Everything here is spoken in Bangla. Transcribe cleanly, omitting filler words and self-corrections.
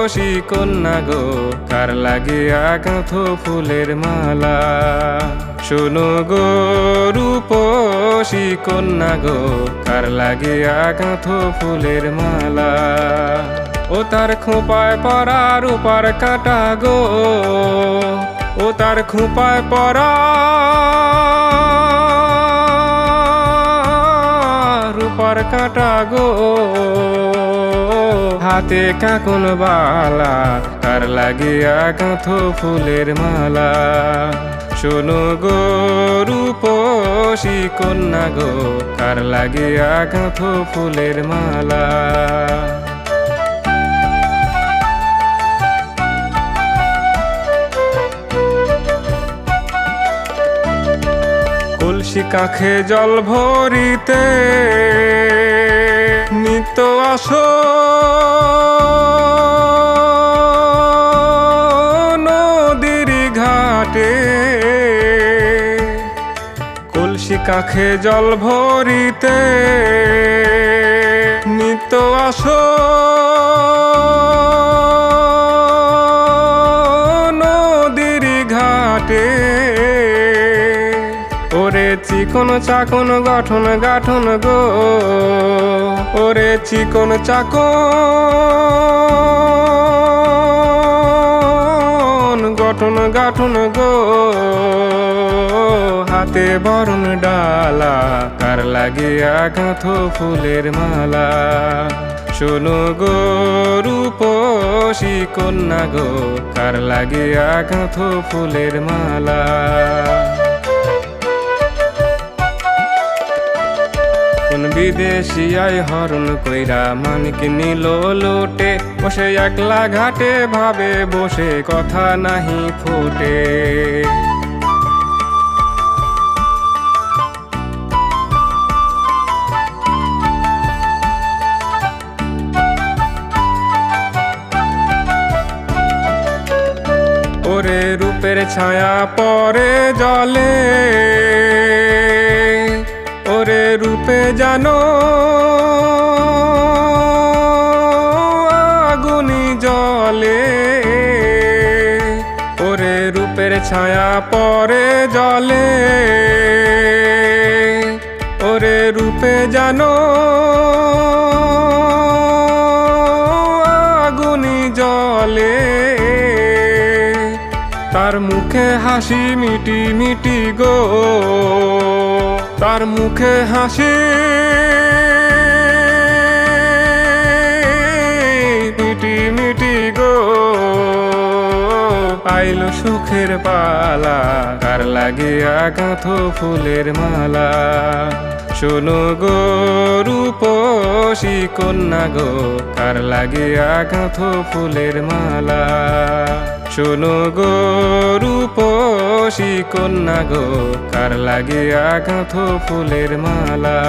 রূপসী কন্যা গো, কার লাগিয়া গাঁথো ফুলের মালা। শোনো গো রূপসী কন্যা গো, কার লাগিয়া গাঁথো ফুলের মালা। ও তার খোঁপায় পরা রূপার কাঁটা গো, ও তার খোঁপায় পরা রূপার কাঁটা গো, হাতে কাঁকন বালা, কার লাগিয়া গাঁথো ফুলের মালা। শোনো গো রূপসী কন্যা গো, কার লাগিয়া গাঁথো ফুলের মালা। কলসি কাখে জল ভরিতে নিত্য আসো নদীর ঘাটে। কলসি কাখে জল ভরিতে নিত্য আসো নদীর ঘাটে। ওরে চিকন চাকন গঠন গাঠন গো, ওরে চিকন চাকন গঠন গাঠন গো, হাতে বরণ ডালা, কার লাগিয়া গাঁথো ফুলের মালা। শোনো গো রূপসী কন্যা গো, কার লাগিয়া গাঁথো ফুলের মালা। কোন বিদেশিয়াই হরণ কইরা মানিক নিল লোটে, বসে একলা ঘাটে ভাবে বসে কথা নাহি ফোটে। ওরে রূপের ছায়া পরে জলে, ওরে রূপে জানো আগুনি জলে। ওরে রূপের ছায়া পরে জলে, ওরে রূপে জানো আগুনি জলে। তার মুখে হাসি মিটি মিটি গো, তার মুখে হাসি মিটি মিটি গো, আইলো সুখের পালা, কার লাগিয়া গাঁথো ফুলের মালা। শোনো গো রূপসী কন্যা গো, কার লাগিয়া গাঁথো ফুলের মালা। শোনো গো রূপসী কন্যা গো, কার লাগিয়া গাঁথো ফুলের মালা।